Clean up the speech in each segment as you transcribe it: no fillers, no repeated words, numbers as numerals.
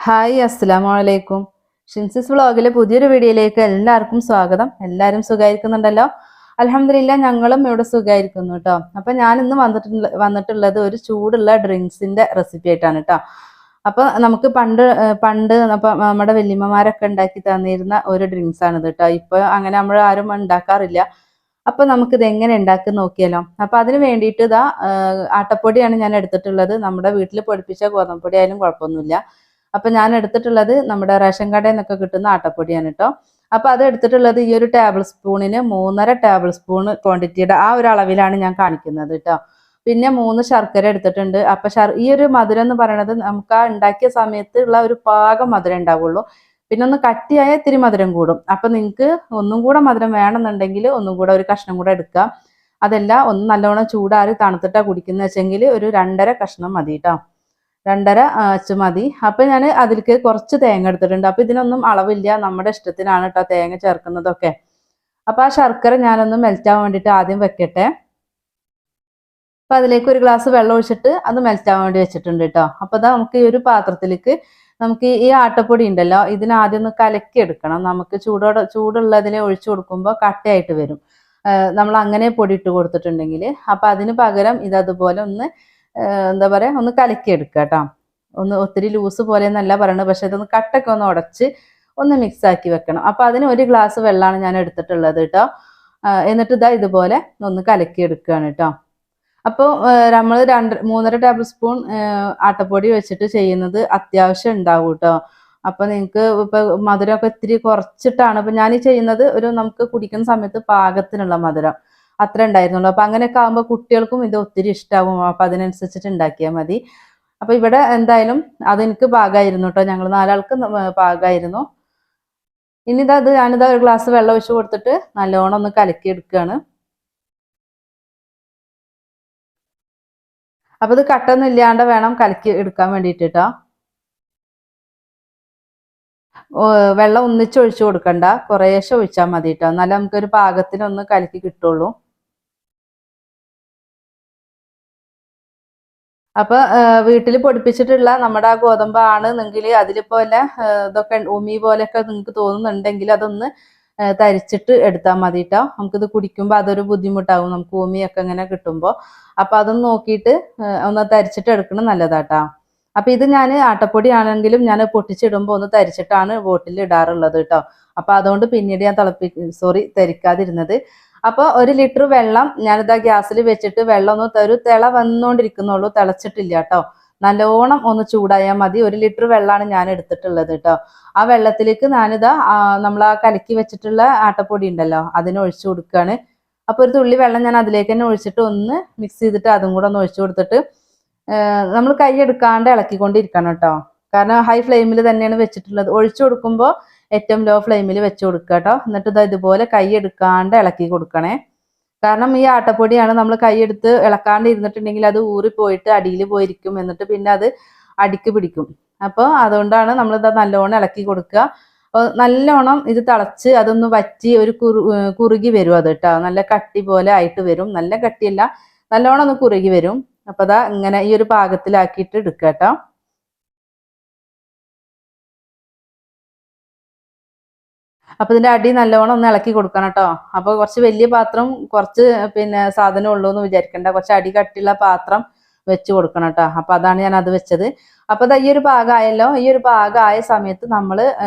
Hi അസ്സലാമു അലൈക്കും. ഷിൻസിസ് വ്ളോഗിലെ പുതിയൊരു വീഡിയോയിലേക്ക് എല്ലാവർക്കും സ്വാഗതം. എല്ലാവരും സുഖമായിരിക്കുന്നുണ്ടല്ലോ? അൽഹംദുലില്ലാ ഞങ്ങളും ഇവിടെ സുഖമായിരിക്കുന്നു കേട്ടോ. അപ്പം ഞാൻ ഇന്ന് വന്നിട്ടുള്ളത് ഒരു ചൂടുള്ള ഡ്രിങ്ക്സിന്റെ റെസിപ്പി ആയിട്ടാണ് കേട്ടോ. അപ്പൊ നമുക്ക് പണ്ട് നമ്മുടെ വല്യമ്മമാരൊക്കെ ഉണ്ടാക്കി തന്നിരുന്ന ഒരു ഡ്രിങ്ക്സ് ആണ് ഇത് കേട്ടോ. ഇപ്പൊ അങ്ങനെ നമ്മൾ ആരും ഉണ്ടാക്കാറില്ല. അപ്പൊ നമുക്കിത് എങ്ങനെ ഉണ്ടാക്കി നോക്കിയാലോ. അപ്പൊ അതിന് വേണ്ടിയിട്ട് ഇതാ ആട്ടപ്പൊടിയാണ് ഞാൻ എടുത്തിട്ടുള്ളത്. നമ്മുടെ വീട്ടിൽ പൊടിപ്പിച്ച ഗോതമ്പൊടി ആയാലും കുഴപ്പമൊന്നുമില്ല. അപ്പൊ ഞാൻ എടുത്തിട്ടുള്ളത് നമ്മുടെ റേഷൻ കടയിൽ നിന്നൊക്കെ കിട്ടുന്ന ആട്ടപ്പൊടിയാണ് കേട്ടോ. അപ്പൊ അത് എടുത്തിട്ടുള്ളത് ഈ ഒരു ടേബിൾ സ്പൂണിന് 3.5 ടേബിൾ സ്പൂൺ ക്വാണ്ടിറ്റിയുടെ ആ ഒരു അളവിലാണ് ഞാൻ കാണിക്കുന്നത് കേട്ടോ. പിന്നെ 3 ശർക്കര എടുത്തിട്ടുണ്ട്. അപ്പൊ ഈ ഒരു മധുരം എന്ന് പറയുന്നത് നമുക്ക് ആ ഉണ്ടാക്കിയ സമയത്ത് ഉള്ള ഒരു പാകം മധുരം ഉണ്ടാവുള്ളൂ. പിന്നെ ഒന്ന് കട്ടിയായ ഇത്തിരി മധുരം കൂടും. അപ്പൊ നിങ്ങൾക്ക് ഒന്നും കൂടെ മധുരം വേണമെന്നുണ്ടെങ്കിൽ ഒന്നും കൂടെ ഒരു കഷ്ണം കൂടെ എടുക്കാം. അതല്ല ഒന്ന് നല്ലോണം ചൂടാറി തണുത്തിട്ടാ കുടിക്കുന്ന വെച്ചെങ്കിൽ ഒരു 2.5 കഷ്ണം മതി കേട്ടോ. 2.5 അച്ച് മതി. അപ്പൊ ഞാൻ അതിലേക്ക് കുറച്ച് തേങ്ങ എടുത്തിട്ടുണ്ട്. അപ്പൊ ഇതിനൊന്നും അളവില്ല, നമ്മുടെ ഇഷ്ടത്തിനാണ് കേട്ടോ തേങ്ങ ചേർക്കുന്നതൊക്കെ. അപ്പൊ ആ ശർക്കര ഞാനൊന്ന് മെൽറ്റാൻ വേണ്ടിയിട്ട് ആദ്യം വെക്കട്ടെ. അപ്പൊ അതിലേക്ക് ഒരു ഗ്ലാസ് വെള്ളം ഒഴിച്ചിട്ട് അത് മെൽറ്റാൻ വേണ്ടി വെച്ചിട്ടുണ്ട് കേട്ടോ. അപ്പൊ അതാ നമുക്ക് ഈ ഒരു പാത്രത്തിലേക്ക് നമുക്ക് ഈ ആട്ടപ്പൊടി ഉണ്ടല്ലോ ഇതിന് ആദ്യം ഒന്ന് കലക്കി എടുക്കണം. നമുക്ക് ചൂടുള്ളതിനെ ഒഴിച്ചു കൊടുക്കുമ്പോൾ കട്ടയായിട്ട് വരും. നമ്മൾ അങ്ങനെ പൊടി ഇട്ട് കൊടുത്തിട്ടുണ്ടെങ്കിൽ. അപ്പൊ അതിന് പകരം ഇതതുപോലെ ഒന്ന് എന്താ പറയാ ഒന്ന് കലക്കി എടുക്കുക കേട്ടോ. ഒന്ന് ഒത്തിരി ലൂസ് പോലെ എന്നല്ല പറയുന്നത്, പക്ഷെ ഇതൊന്ന് കട്ടൊക്കെ ഒന്ന് ഉടച്ച് ഒന്ന് മിക്സ് ആക്കി വെക്കണം. അപ്പൊ അതിന് ഒരു ഗ്ലാസ് വെള്ളമാണ് ഞാൻ എടുത്തിട്ടുള്ളത് കേട്ടോ. എന്നിട്ട് ഇതാ ഇതുപോലെ ഒന്ന് കലക്കി എടുക്കുകയാണ് കേട്ടോ. അപ്പോൾ നമ്മൾ 3.5 ടേബിൾ സ്പൂൺ ആട്ടപ്പൊടി വെച്ചിട്ട് ചെയ്യുന്നത് അത്യാവശ്യം ഉണ്ടാവും കേട്ടോ. അപ്പൊ നിങ്ങൾക്ക് ഇപ്പൊ മധുരമൊക്കെ ഇത്തിരി കുറച്ചിട്ടാണ് ഇപ്പൊ ഞാൻ ഈ ചെയ്യുന്നത്. ഒരു നമുക്ക് കുടിക്കുന്ന സമയത്ത് പാകത്തിനുള്ള മധുരം അത്ര ഉണ്ടായിരുന്നുള്ളൂ. അപ്പൊ അങ്ങനെയൊക്കെ ആകുമ്പോൾ കുട്ടികൾക്കും ഇത് ഒത്തിരി ഇഷ്ടാവും. അപ്പൊ അതിനനുസരിച്ചിട്ട് ഉണ്ടാക്കിയാൽ മതി. അപ്പൊ ഇവിടെ എന്തായാലും അതെനിക്ക് പാകമായിരുന്നു കേട്ടോ. ഞങ്ങൾ 4 ആൾക്ക് പാകമായിരുന്നു. ഞാനിതാ ഒരു ഗ്ലാസ് വെള്ളം ഒഴിച്ച് കൊടുത്തിട്ട് നല്ലോണം ഒന്ന് കലക്കി എടുക്കുകയാണ്. അപ്പൊ ഇത് കട്ടൊന്നും ഇല്ലാണ്ട് വേണം കലക്കി എടുക്കാൻ വേണ്ടിയിട്ട് കേട്ടോ. വെള്ളം ഒന്നിച്ചൊഴിച്ചു കൊടുക്കണ്ട, കുറേശ്ശെ ഒഴിച്ചാൽ മതി കേട്ടോ. എന്നാലും നമുക്കൊരു പാകത്തിനൊന്ന് കലക്കി കിട്ടുള്ളൂ. അപ്പൊ വീട്ടിൽ പൊടിപ്പിച്ചിട്ടുള്ള നമ്മുടെ ആ ഗോതമ്പ് ആണെന്നെങ്കിൽ അതിലിപ്പോ വല്ല ഇതൊക്കെ ഉമി പോലെയൊക്കെ നിങ്ങൾക്ക് തോന്നുന്നുണ്ടെങ്കിൽ അതൊന്ന് തരിച്ചിട്ട് എടുത്താൽ മതി കേട്ടോ. നമുക്കിത് കുടിക്കുമ്പോൾ അതൊരു ബുദ്ധിമുട്ടാവും, നമുക്ക് ഉമിയൊക്കെ ഇങ്ങനെ കിട്ടുമ്പോൾ. അപ്പൊ അതൊന്ന് നോക്കിയിട്ട് ഒന്ന് തരിച്ചിട്ട് എടുക്കണം നല്ലതാട്ടോ. അപ്പൊ ഇത് ഞാൻ ആട്ടപ്പൊടി ആണെങ്കിലും ഞാൻ പൊട്ടിച്ചിടുമ്പോൾ ഒന്ന് തരിച്ചിട്ടാണ് ബോട്ടിൽ ഇടാറുള്ളത് കേട്ടോ. അപ്പൊ അതുകൊണ്ട് പിന്നീട് ഞാൻ തരിക്കാതിരുന്നത്. അപ്പൊ 1 ലിറ്റർ വെള്ളം ഞാനിതാ ഗ്യാസിൽ വെച്ചിട്ട് വെള്ളം ഒന്ന് ഒരു തിള വന്നുകൊണ്ടിരിക്കുന്നുള്ളൂ, തിളച്ചിട്ടില്ല കേട്ടോ. നല്ലോണം ഒന്ന് ചൂടായാൽ മതി. 1 ലിറ്റർ വെള്ളമാണ് ഞാൻ എടുത്തിട്ടുള്ളത് കേട്ടോ. ആ വെള്ളത്തിലേക്ക് ഞാനിതാ നമ്മൾ ആ കലക്കി വെച്ചിട്ടുള്ള ആട്ടപ്പൊടി ഉണ്ടല്ലോ അതിന് ഒഴിച്ചു കൊടുക്കുകയാണ്. അപ്പൊ ഒരു തുള്ളി വെള്ളം ഞാൻ അതിലേക്ക് തന്നെ ഒഴിച്ചിട്ട് ഒന്ന് മിക്സ് ചെയ്തിട്ട് അതും കൂടെ ഒന്ന് ഒഴിച്ചു കൊടുത്തിട്ട് നമ്മൾ കൈ എടുക്കാണ്ട് ഇളക്കിക്കൊണ്ടിരിക്കണം കേട്ടോ. കാരണം ഹൈ ഫ്ലെയിമിൽ തന്നെയാണ് വെച്ചിട്ടുള്ളത്. ഒഴിച്ചു കൊടുക്കുമ്പോൾ ഏറ്റവും ലോ ഫ്ലെയിമിൽ വെച്ച് കൊടുക്കുക കേട്ടോ. എന്നിട്ട് ഇതുപോലെ കൈ എടുക്കാണ്ട് ഇളക്കി കൊടുക്കണേ. കാരണം ഈ ആട്ടപ്പൊടിയാണ് നമ്മൾ കൈ എടുത്ത് ഇളക്കാണ്ട് ഇരുന്നിട്ടുണ്ടെങ്കിൽ അത് ഊറിപ്പോയിട്ട് അടിയിൽ പോയിരിക്കും. എന്നിട്ട് പിന്നെ അത് അടിക്ക് പിടിക്കും. അപ്പോൾ അതുകൊണ്ടാണ് നമ്മളിത് നല്ലോണം ഇളക്കി കൊടുക്കുക. നല്ലോണം ഇത് തിളച്ച് അതൊന്ന് വറ്റി ഒരു കുറുകി വരും അത് കേട്ടോ. നല്ല കട്ടി പോലെ ആയിട്ട് വരും. നല്ല കട്ടിയല്ല, നല്ലോണം ഒന്ന് കുറുകി വരും. അപ്പൊ അതാ ഇങ്ങനെ ഈ ഒരു പാകത്തിലാക്കിയിട്ട് എടുക്കുക കേട്ടോ. അപ്പൊ ഇതിന്റെ അടി നല്ലോണം ഒന്ന് ഇളക്കി കൊടുക്കണം കേട്ടോ. അപ്പൊ കുറച്ച് വലിയ പാത്രം കുറച്ച് സാധനം ഉള്ളൂ എന്ന് വിചാരിക്കണ്ട, കുറച്ച് അടി കട്ടിയുള്ള പാത്രം വെച്ച് കൊടുക്കണം കേട്ടോ. അപ്പൊ അതാണ് ഞാൻ അത് വെച്ചത്. അപ്പൊ ഈ ഒരു പാകമായല്ലോ. ഈ ഒരു പാകമായ സമയത്ത് നമ്മൾ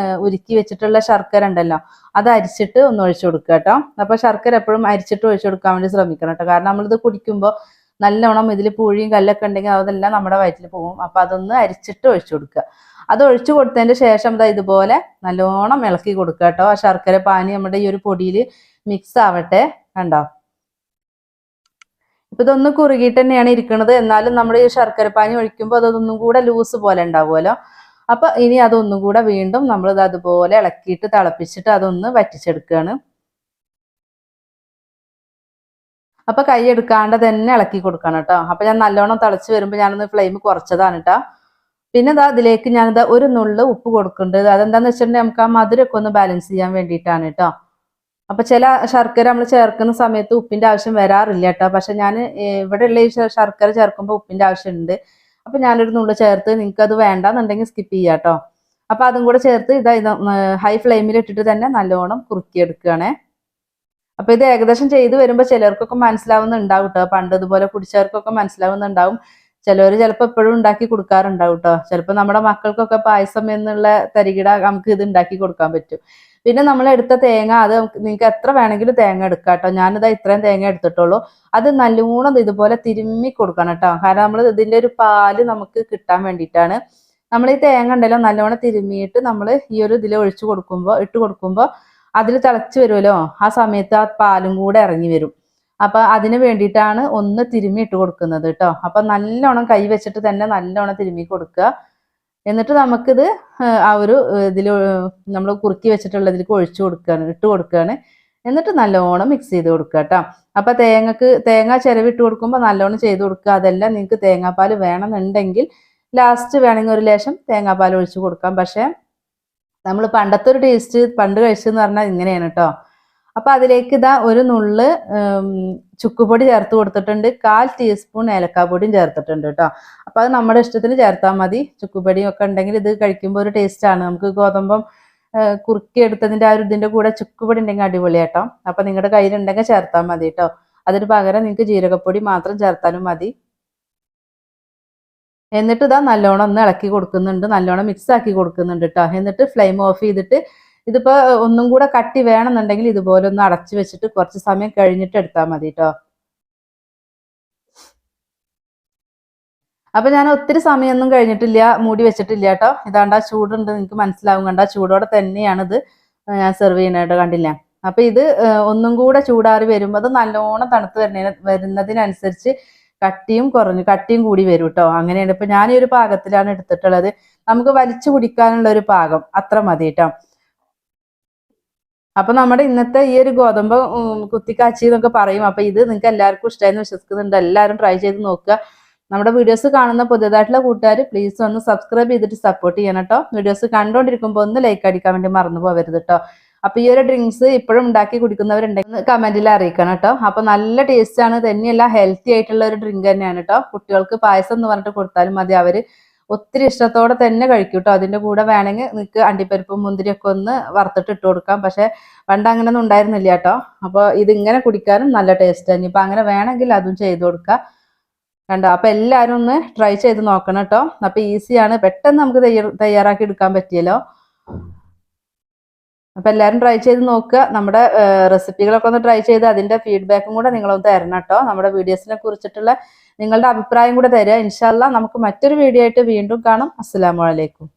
ഉരുക്കി വെച്ചിട്ടുള്ള ശർക്കര ഉണ്ടല്ലോ അത് അരിച്ചിട്ട് ഒന്ന് ഒഴിച്ചു കൊടുക്കുക കേട്ടോ. അപ്പൊ ശർക്കര എപ്പോഴും അരിച്ചിട്ട് ഒഴിച്ചു കൊടുക്കാൻ വേണ്ടി ശ്രമിക്കണം കേട്ടോ. കാരണം നമ്മളിത് കുടിക്കുമ്പോൾ നല്ലോണം ഇതിൽ പുഴിയും കല്ലൊക്കെ ഉണ്ടെങ്കിൽ അതെല്ലാം നമ്മുടെ വയറ്റിൽ പോകും. അപ്പൊ അതൊന്ന് അരിച്ചിട്ട് ഒഴിച്ചു കൊടുക്കുക. അത് ഒഴിച്ചു കൊടുത്തതിന്റെ ശേഷം ഇതുപോലെ നല്ലോണം ഇളക്കി കൊടുക്കുക കേട്ടോ. ആ ശർക്കര പാനി നമ്മുടെ ഈ ഒരു പൊടിയിൽ മിക്സ് ആവട്ടെ. കണ്ടോ, ഇപ്പൊ ഇതൊന്ന് കുറുകിയിട്ട് തന്നെയാണ് ഇരിക്കുന്നത്. എന്നാലും നമ്മൾ ഈ ശർക്കര പാനി ഒഴിക്കുമ്പോൾ അതൊന്നും കൂടെ ലൂസ് പോലെ ഉണ്ടാവുമല്ലോ. അപ്പൊ ഇനി അതൊന്നും കൂടെ വീണ്ടും നമ്മൾ അതുപോലെ ഇളക്കിയിട്ട് തിളപ്പിച്ചിട്ട് അതൊന്ന് വറ്റിച്ചെടുക്കുകയാണ്. അപ്പൊ കൈ എടുക്കാണ്ട് തന്നെ ഇളക്കി കൊടുക്കണം കേട്ടോ. അപ്പൊ ഞാൻ നല്ലോണം തിളച്ച് വരുമ്പോൾ ഞാനൊന്ന് ഫ്ലെയിം കുറച്ചതാണ് കേട്ടോ. പിന്നെ അതിലേക്ക് ഞാനിതാ ഒരു നുള്ള് ഉപ്പ് കൊടുക്കുന്നുണ്ട്. അതെന്താന്ന് വെച്ചിട്ടുണ്ടെങ്കിൽ നമുക്ക് ആ മധുരമൊക്കെ ഒന്ന് ബാലൻസ് ചെയ്യാൻ വേണ്ടിയിട്ടാണ് കേട്ടോ. അപ്പൊ ചില ശർക്കര നമ്മൾ ചേർക്കുന്ന സമയത്ത് ഉപ്പിന്റെ ആവശ്യം വരാറില്ല കേട്ടോ. പക്ഷെ ഞാൻ ഇവിടെയുള്ള ഈ ശർക്കര ചേർക്കുമ്പോൾ ഉപ്പിന്റെ ആവശ്യമുണ്ട്. അപ്പൊ ഞാനൊരു നുള്ള് ചേർത്ത്, നിങ്ങൾക്ക് അത് വേണ്ടാന്നുണ്ടെങ്കിൽ സ്കിപ്പ് ചെയ്യാം കേട്ടോ. അപ്പൊ അതും കൂടെ ചേർത്ത് ഇത് ഹൈ ഫ്ലെയിമിൽ ഇട്ടിട്ട് തന്നെ നല്ലോണം കുറുക്കിയെടുക്കുകയാണേ. അപ്പൊ ഇത് ഏകദേശം ചെയ്ത് വരുമ്പോൾ ചിലർക്കൊക്കെ മനസ്സിലാവുന്നുണ്ടാവും കേട്ടോ, പണ്ട് ഇതുപോലെ കുടിച്ചവർക്കൊക്കെ മനസ്സിലാവുന്നുണ്ടാവും. ചിലവർ ചിലപ്പോൾ എപ്പോഴും ഉണ്ടാക്കി കൊടുക്കാറുണ്ടാവും കേട്ടോ. ചിലപ്പോൾ നമ്മുടെ മക്കൾക്കൊക്കെ പായസം എന്നുള്ള തരികിട നമുക്ക് ഇത് ഉണ്ടാക്കി കൊടുക്കാൻ പറ്റും. പിന്നെ നമ്മൾ എടുത്ത തേങ്ങ അത് നിങ്ങൾക്ക് എത്ര വേണമെങ്കിലും തേങ്ങ എടുക്കാം കേട്ടോ. ഞാനിതാ ഇത്രയും തേങ്ങ എടുത്തിട്ടുള്ളൂ. അത് നല്ലോണം ഇതുപോലെ തിരുമ്മി കൊടുക്കണം കേട്ടോ. കാരണം നമ്മൾ ഇതിൻ്റെ ഒരു പാല് നമുക്ക് കിട്ടാൻ വേണ്ടിയിട്ടാണ്. നമ്മൾ ഈ തേങ്ങ ഉണ്ടല്ലോ നല്ലോണം തിരുമ്മിയിട്ട് നമ്മൾ ഈ ഒരു ഇതിൽ ഇട്ട് കൊടുക്കുമ്പോൾ അതിൽ തിളച്ച് വരുമല്ലോ, ആ സമയത്ത് ആ പാലും കൂടെ ഇറങ്ങി വരും. അപ്പൊ അതിന് വേണ്ടിയിട്ടാണ് ഒന്ന് തിരുമ്മി ഇട്ട് കൊടുക്കുന്നത് കേട്ടോ. അപ്പൊ നല്ലോണം കൈ വെച്ചിട്ട് തന്നെ നല്ലോണം തിരുമ്മി കൊടുക്കുക. എന്നിട്ട് നമുക്കിത് ആ ഒരു ഇതിൽ നമ്മൾ കുറുക്കി വെച്ചിട്ടുള്ളതിലേക്ക് ഇട്ട് കൊടുക്കുകയാണ്. എന്നിട്ട് നല്ലോണം മിക്സ് ചെയ്ത് കൊടുക്കുക കേട്ടോ. അപ്പൊ തേങ്ങ ചിരവിട്ട് കൊടുക്കുമ്പോൾ നല്ലോണം ചെയ്ത് കൊടുക്കുക. അതെല്ലാം നിങ്ങൾക്ക് തേങ്ങാപ്പാൽ വേണമെന്നുണ്ടെങ്കിൽ ലാസ്റ്റ് വേണമെങ്കിൽ ഒരു ലേശം തേങ്ങാപ്പാൽ ഒഴിച്ച് കൊടുക്കാം. പക്ഷെ നമ്മൾ പണ്ടത്തെ ഒരു ടേസ്റ്റ് പണ്ട് കഴിച്ചെന്ന് പറഞ്ഞാൽ ഇങ്ങനെയാണ് കേട്ടോ. അപ്പൊ അതിലേക്ക് ഇതാ ഒരു നുള്ള് ചുക്കുപൊടി ചേർത്ത് കൊടുത്തിട്ടുണ്ട്, 1/4 ടീസ്പൂൺ ഏലക്കാപ്പൊടിയും ചേർത്തിട്ടുണ്ട് കേട്ടോ. അപ്പൊ അത് നമ്മുടെ ഇഷ്ടത്തിന് ചേർത്താൽ മതി. ചുക്കുപൊടിയും ഒക്കെ ഉണ്ടെങ്കിൽ ഇത് കഴിക്കുമ്പോൾ ഒരു ടേസ്റ്റ് ആണ്. നമുക്ക് ഗോതമ്പം കുറുക്കി എടുത്തതിന്റെ ആ ഒരു ഇതിന്റെ കൂടെ ചുക്കുപൊടി ഉണ്ടെങ്കിൽ അടിപൊളിയാട്ടോ. അപ്പൊ നിങ്ങളുടെ കയ്യിലുണ്ടെങ്കിൽ ചേർത്താൽ മതി കേട്ടോ. അതിന് പകരം നിങ്ങൾക്ക് ജീരകപ്പൊടി മാത്രം ചേർത്താലും മതി. എന്നിട്ട് ഇതാ നല്ലോണം ഒന്ന് ഇളക്കി കൊടുക്കുന്നുണ്ട്, നല്ലോണം മിക്സ് ആക്കി കൊടുക്കുന്നുണ്ട് കേട്ടോ. എന്നിട്ട് ഫ്ലെയിം ഓഫ് ചെയ്തിട്ട് ഇതിപ്പോ ഒന്നും കൂടെ കട്ടി വേണമെന്നുണ്ടെങ്കിൽ ഇതുപോലെ ഒന്ന് അടച്ചു വെച്ചിട്ട് കുറച്ച് സമയം കഴിഞ്ഞിട്ട് എടുത്താൽ മതി കേട്ടോ. അപ്പൊ ഞാൻ ഒത്തിരി സമയമൊന്നും കഴിഞ്ഞിട്ടില്ല, മൂടി വെച്ചിട്ടില്ല കേട്ടോ. ഇതാണ്ടാ ചൂടുണ്ട്, നിങ്ങൾക്ക് മനസ്സിലാവും, കണ്ട ചൂടോടെ തന്നെയാണ് ഇത് ഞാൻ സെർവ് ചെയ്യുന്നത്, കണ്ടില്ല. അപ്പൊ ഇത് ഒന്നും കൂടെ ചൂടാറി വരുമ്പോൾ അത് നല്ലോണം തണുത്ത് വരുന്നതിനനുസരിച്ച് കട്ടിയും കൂടി വരും കേട്ടോ. അങ്ങനെയാണ്. ഇപ്പൊ ഞാൻ ഈ ഒരു പാകത്തിലാണ് എടുത്തിട്ടുള്ളത്. നമുക്ക് വലിച്ചു കുടിക്കാനുള്ള ഒരു പാകം അത്ര മതി കേട്ടോ. അപ്പൊ നമ്മുടെ ഇന്നത്തെ ഈ ഒരു ഗോതമ്പ് കുത്തിക്കാച്ചി എന്നൊക്കെ പറയും. അപ്പൊ ഇത് നിങ്ങൾക്ക് എല്ലാവർക്കും ഇഷ്ടമായെന്ന് വിശ്വസിക്കുന്നുണ്ട്. എല്ലാവരും ട്രൈ ചെയ്ത് നോക്കുക. നമ്മുടെ വീഡിയോസ് കാണുന്ന പുതിയതായിട്ടുള്ള കൂട്ടുകാർ പ്ലീസ് ഒന്ന് സബ്സ്ക്രൈബ് ചെയ്തിട്ട് സപ്പോർട്ട് ചെയ്യണം കേട്ടോ. വീഡിയോസ് കണ്ടുകൊണ്ടിരിക്കുമ്പോൾ ഒന്ന് ലൈക്ക് അടിക്കാൻ വേണ്ടി മറന്നു പോകരുത് കേട്ടോ. അപ്പൊ ഈ ഒരു ഡ്രിങ്ക്സ് ഇപ്പോഴും ഉണ്ടാക്കി കുടിക്കുന്നവരുണ്ടെങ്കിൽ കമന്റിൽ അറിയിക്കണം കേട്ടോ. അപ്പൊ നല്ല ടേസ്റ്റ് ആണ്, തന്നെയല്ല ഹെൽത്തി ആയിട്ടുള്ള ഒരു ഡ്രിങ്ക് തന്നെയാണ് കേട്ടോ. കുട്ടികൾക്ക് പായസം എന്ന് പറഞ്ഞിട്ട് കൊടുത്താലും മതി, അവര് ഒത്തിരി ഇഷ്ടത്തോടെ തന്നെ കഴിക്കും കേട്ടോ. അതിന്റെ കൂടെ വേണമെങ്കിൽ നിങ്ങൾക്ക് അണ്ടിപ്പരിപ്പും മുന്തിരിയൊക്കെ ഒന്ന് വറുത്തിട്ട് ഇട്ട് കൊടുക്കാം. പക്ഷെ പണ്ട് അങ്ങനെയൊന്നും ഉണ്ടായിരുന്നില്ല കേട്ടോ. അപ്പോൾ ഇതിങ്ങനെ കുടിക്കാനും നല്ല ടേസ്റ്റ് തന്നെ. ഇപ്പൊ അങ്ങനെ വേണമെങ്കിൽ അതും ചെയ്ത് കൊടുക്കുക കണ്ടോ. അപ്പൊ എല്ലാവരും ഒന്ന് ട്രൈ ചെയ്ത് നോക്കണം കേട്ടോ. അപ്പൊ ഈസിയാണ്, പെട്ടെന്ന് നമുക്ക് തയ്യാറാക്കി എടുക്കാൻ പറ്റിയല്ലോ. അപ്പൊ എല്ലാവരും ട്രൈ ചെയ്ത് നോക്കുക. നമ്മുടെ റെസിപ്പികളൊക്കെ ഒന്ന് ട്രൈ ചെയ്ത് അതിന്റെ ഫീഡ്ബാക്കും കൂടെ നിങ്ങളൊന്ന് തരണം കേട്ടോ. നമ്മുടെ വീഡിയോസിനെ കുറിച്ചിട്ടുള്ള നിങ്ങളുടെ അഭിപ്രായം കൂടെ തരിക. ഇൻഷാ അല്ലാഹ് നമുക്ക് മറ്റൊരു വീഡിയോ ആയിട്ട് വീണ്ടും കാണാം. അസ്സലാമു അലൈക്കും.